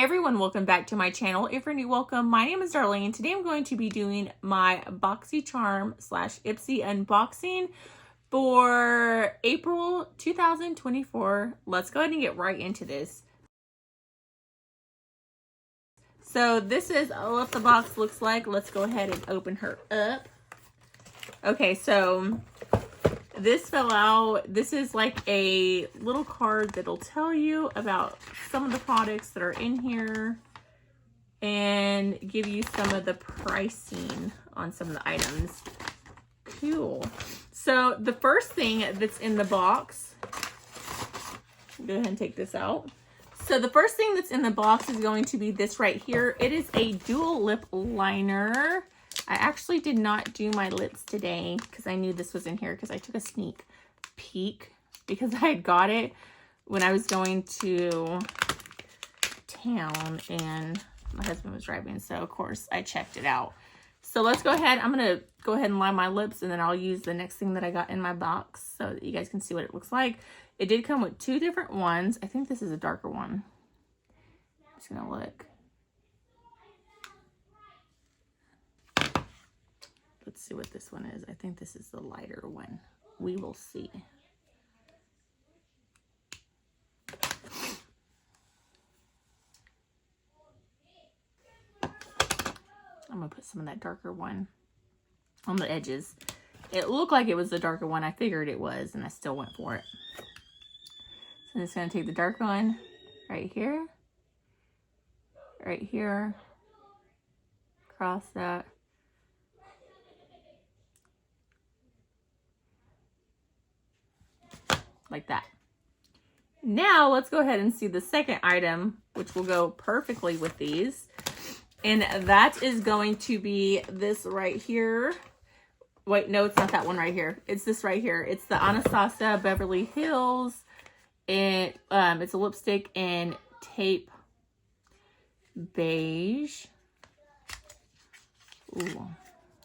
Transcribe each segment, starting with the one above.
everyone, welcome back to my channel. If you're new, welcome. My name is Darlene. Today I'm going to be doing my Boxycharm / Ipsy unboxing for April 2024. Let's go ahead and get right into this. So this is what the box looks like. Let's go ahead and open her up. Okay, so this fell out. This is like a little card that'll tell you about some of the products that are in here and give you some of the pricing on some of the items. Cool. So the first thing that's in the box, go ahead and take this out. So the first thing that's in the box is going to be this right here. It is a dual lip liner. I actually did not do my lips today because I knew this was in here because I took a sneak peek because I had got it when I was going to town and my husband was driving. So of course I checked it out. So let's go ahead. I'm going to go ahead and line my lips and then I'll use the next thing that I got in my box so that you guys can see what it looks like. It did come with two different ones. I think this is a darker one. I'm just going to look. Let's see what this one is. I think this is the lighter one. We will see. I'm going to put some of that darker one on the edges. It looked like it was the darker one. I figured it was, and I still went for it. So I'm just going to take the dark one right here, across that. Like that. Now let's go ahead and see the second item, which will go perfectly with these. And that is going to be this right here. Wait, no, it's not that one right here. It's this right here. It's the Anastasia Beverly Hills. It's a lipstick in tape beige. Ooh,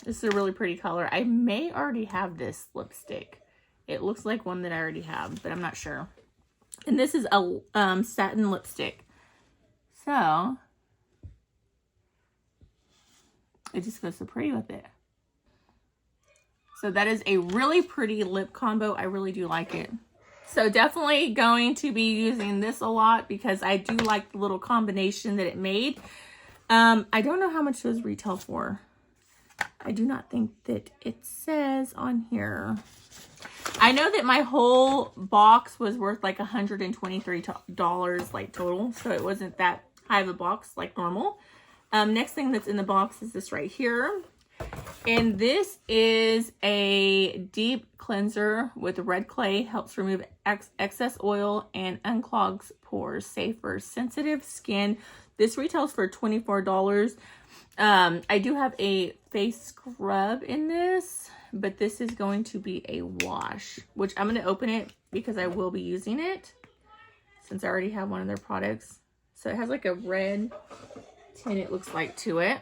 this is a really pretty color. I may already have this lipstick. It looks like one that I already have, but I'm not sure. And this is a satin lipstick. So it just goes so pretty with it. So that is a really pretty lip combo. I really do like it. So definitely going to be using this a lot because I do like the little combination that it made. I don't know how much those retail for. I do not think that it says on here. I know that my whole box was worth like $123 like total. So it wasn't that high of a box like normal. Next thing that's in the box is this right here. And this is a deep cleanser with red clay. Helps remove excess oil and unclogs pores. Safe for sensitive skin. This retails for $24. I do have a face scrub in this, but this is going to be a wash, which I'm going to open it because I will be using it since I already have one of their products. So it has like a red tint, it looks like, to it.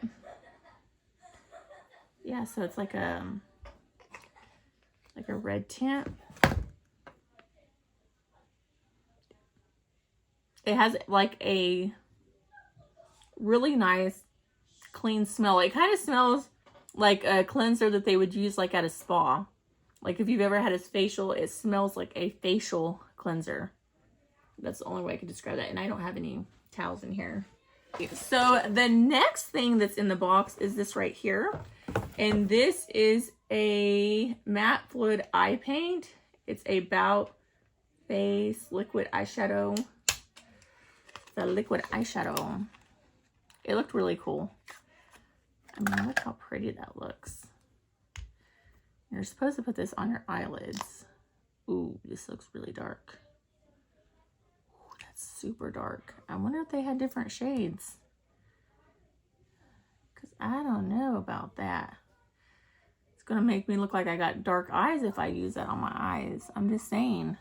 Yeah, so it's like a red tint. It has like a really nice clean smell. It kind of smells like a cleanser that they would use like at a spa. Like if you've ever had a facial, it smells like a facial cleanser. That's the only way I could describe that. And I don't have any towels in here. So the next thing that's in the box is this right here. And this is a matte fluid eye paint. It's a Bout Face liquid eyeshadow. It's a liquid eyeshadow. It looked really cool. I mean, look how pretty that looks. You're supposed to put this on your eyelids. Ooh, this looks really dark. Ooh, that's super dark. I wonder if they had different shades. Because I don't know about that. It's going to make me look like I got dark eyes if I use that on my eyes. I'm just saying.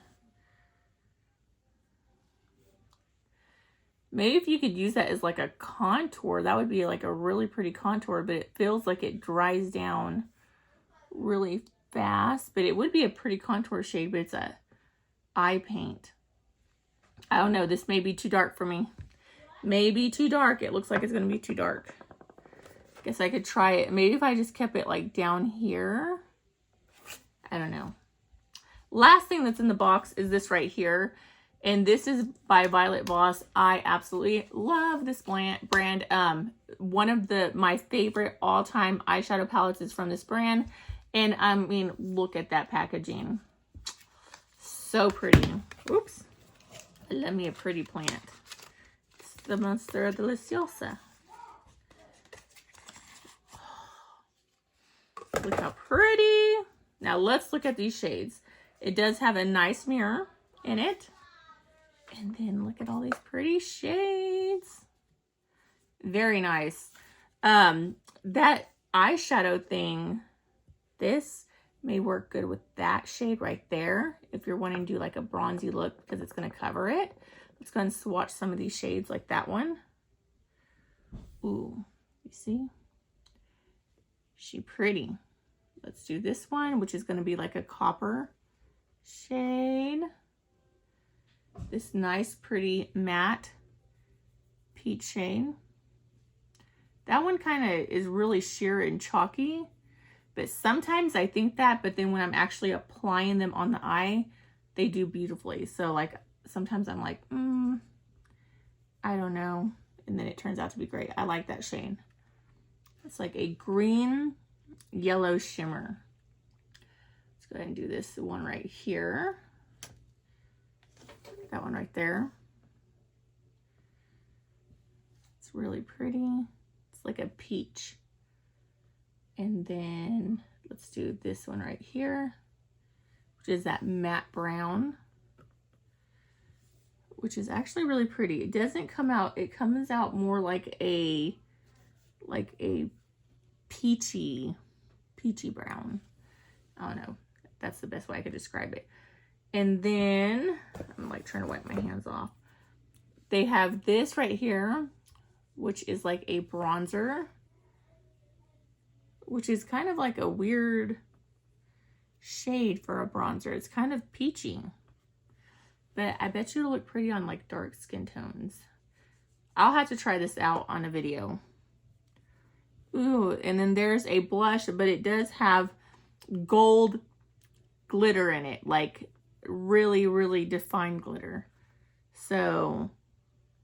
Maybe if you could use that as like a contour, that would be like a really pretty contour, but it feels like it dries down really fast. But it would be a pretty contour shade, but it's a eye paint. I don't know. This may be too dark for me. Maybe too dark. It looks like it's going to be too dark. Guess I could try it. Maybe if I just kept it like down here. I don't know. Last thing that's in the box is this right here. And this is by Violet Voss. I absolutely love this brand. One of my favorite all-time eyeshadow palettes is from this brand. And I mean, look at that packaging. So pretty. Oops. I love me a pretty plant. It's the Monstera Deliciosa. Look how pretty. Now let's look at these shades. It does have a nice mirror in it. And then look at all these pretty shades. Very nice. That eyeshadow thing, this may work good with that shade right there. If you're wanting to do like a bronzy look because it's going to cover it. Let's go and swatch some of these shades like that one. Ooh, you see? She pretty. Let's do this one, which is going to be like a copper shade. This nice, pretty matte peach shade. That one kind of is really sheer and chalky, but sometimes I think that, but then when I'm actually applying them on the eye, they do beautifully. So like, sometimes I'm like, I don't know. And then it turns out to be great. I like that shade. It's like a green yellow shimmer. Let's go ahead and do this one right here. That one right there. It's really pretty. It's like a peach. And then let's do this one right here, which is that matte brown, which is actually really pretty. It doesn't come out, it comes out more like a peachy brown. I don't know. That's the best way I could describe it. And then, I'm like trying to wipe my hands off. They have this right here, which is like a bronzer, which is kind of like a weird shade for a bronzer. It's kind of peachy, but I bet you it'll look pretty on like dark skin tones. I'll have to try this out on a video. Ooh, and then there's a blush, but it does have gold glitter in it, like really, really defined glitter. So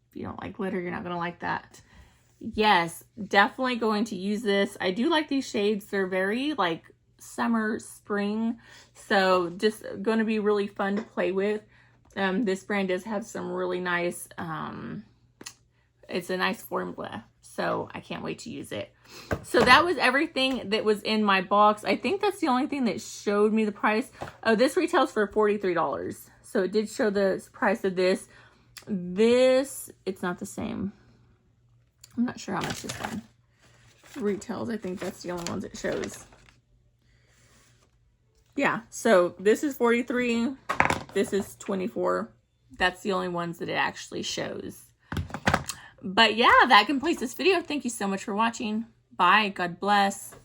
if you don't like glitter, you're not gonna like that. Yes, definitely going to use this. I do like these shades. They're very like summer, spring. So just going to be really fun to play with. This brand does have some really nice, it's a nice formula. So I can't wait to use it. So that was everything that was in my box. I think that's the only thing that showed me the price. Oh, this retails for $43. So it did show the price of this. This, it's not the same. I'm not sure how much this one retails. I think that's the only ones it shows. Yeah, so this is 43. This is 24. That's the only ones that it actually shows. But yeah, that completes this video. Thank you so much for watching. Bye. God bless.